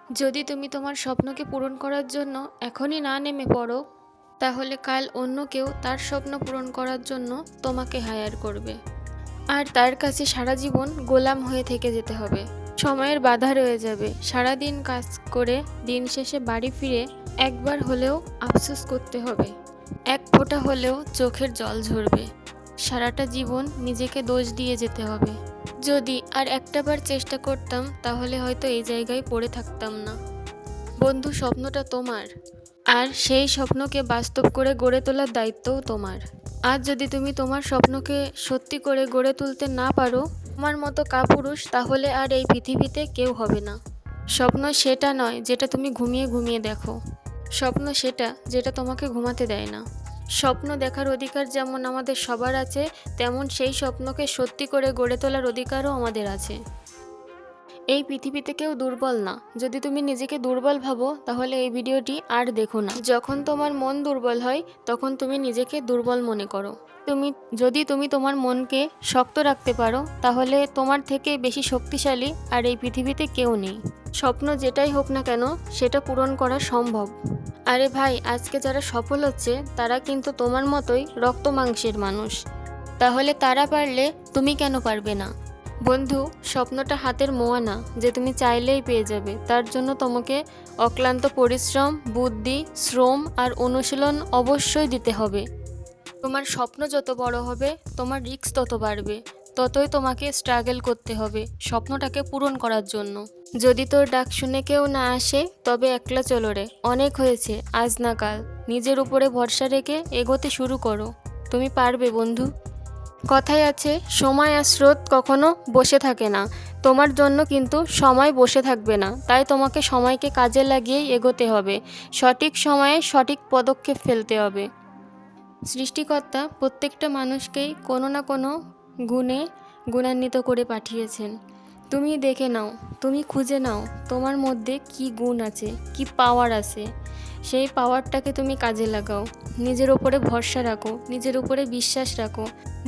যদি তুমি তোমার স্বপ্নকে পূরণ করার জন্য এখনই না নেমে পড়ো, তাহলে কাল অন্য কেউ তার স্বপ্ন পূরণ করার জন্য তোমাকে হায়ার করবে, আর তার কাছে সারা জীবন গোলাম হয়ে থেকে যেতে হবে। সময়ের বাধা রয়ে যাবে, সারাদিন কাজ করে দিন শেষে বাড়ি ফিরে একবার হলেও আফসোস করতে হবে, এক ফোঁটা হলেও চোখের জল ঝরবে, সারাটা জীবন নিজেকে দোষ দিয়ে যেতে হবে। যদি আর একটাবার চেষ্টা করতাম তাহলে হয়তো এই জায়গায় পড়ে থাকতাম না। বন্ধু, স্বপ্নটা তোমার, আর সেই স্বপ্নকে বাস্তব করে গড়ে তোলার দায়িত্বও তোমার। আজ যদি তুমি তোমার স্বপ্নকে সত্যি করে গড়ে তুলতে না পারো তোমার মতো কাপুরুষ, তাহলে আর এই পৃথিবীতে কেউ হবে না। স্বপ্ন সেটা নয় যেটা তুমি ঘুমিয়ে ঘুমিয়ে দেখো, স্বপ্ন সেটা যেটা তোমাকে ঘুমাতে দেয় না। স্বপ্ন দেখার অধিকার যেমন আমাদের সবার আছে, তেমন সেই স্বপ্নকে সত্যি করে গড়ে তোলার অধিকারও আমাদের আছে। এই পৃথিবীতে কেউ দুর্বল না। যদি তুমি নিজেকে দুর্বল ভাবো তাহলে এই ভিডিওটি আর দেখো না। যখন তোমার মন দুর্বল হয় তখন তুমি নিজেকে দুর্বল মনে করো। যদি তুমি তোমার মনকে শক্ত রাখতে পারো তাহলে তোমার থেকে বেশি শক্তিশালী আর এই পৃথিবীতে কেউ নেই। স্বপ্ন যেটাই হোক না কেন সেটা পূরণ করা সম্ভব। আরে ভাই, আজকে যারা সফল হচ্ছে তারা কিন্তু তোমার মতোই রক্ত মাংসের মানুষ, তাহলে তারা পারলে তুমি কেন পারবে না? বন্ধু, স্বপ্নটা হাতের মোয়া না যে তুমি চাইলেই পেয়ে যাবে। তার জন্য তোমাকে অক্লান্ত পরিশ্রম, বুদ্ধি, শ্রম আর অনুশীলন অবশ্যই দিতে হবে। তোমার স্বপ্ন যত বড় হবে তোমার রিস্ক তত বাড়বে, ততই তোমাকে স্ট্রাগল করতে হবে স্বপ্নটাকে পূরণ করার জন্য। যদি তোর ডাক শুনে কেউ না আসে তবে একলা চলো রে, অনেক হয়েছে আজ না কাল। নিজের উপরে ভরসা রেখে এগোতে শুরু করো, তুমি পারবে বন্ধু। কথায় আছে, সময় আর স্রোত কখনো বসে থাকে না, তোমার জন্য কিন্তু সময় বসে থাকবে না। তাই তোমাকে সময়কে কাজে লাগিয়েই এগোতে হবে, সঠিক সময়ে সঠিক পদক্ষেপ ফেলতে হবে। সৃষ্টিকর্তা প্রত্যেকটা মানুষকেই কোনো না কোনো গুণে গুণান্বিত করে পাঠিয়েছেন। তুমি দেখে নাও, তুমি খুঁজে নাও তোমার মধ্যে কি গুণ আছে, কি পাওয়ার আছে। সেই পাওয়ারটাকে তুমি কাজে লাগাও, নিজের উপরে ভরসা রাখো, নিজের উপরে বিশ্বাস রাখো।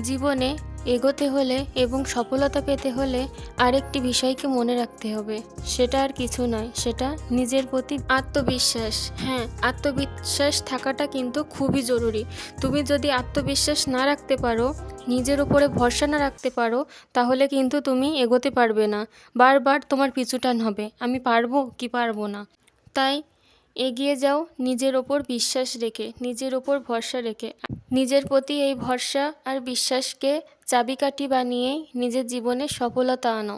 জীবনে এগোতে হলে এবং সফলতা পেতে হলে আরেকটি বিষয়কে মনে রাখতে হবে, সেটা আর কিছু নয়, সেটা নিজের প্রতি আত্মবিশ্বাস। হ্যাঁ, আত্মবিশ্বাস থাকাটা কিন্তু খুবই জরুরি। তুমি যদি আত্মবিশ্বাস না রাখতে পারো, নিজের উপরে ভরসা না রাখতে পারো, তাহলে কিন্তু তুমি এগোতে পারবে না। বারবার তোমার পিছুটান হবে, আমি পারবো কি পারবো না। তাই এগিয়ে যাও নিজের ওপর বিশ্বাস রেখে, নিজের ওপর ভরসা রেখে। নিজের প্রতি এই ভরসা আর বিশ্বাসকে চাবিকাঠি বানিয়েই নিজের জীবনে সফলতা আনো।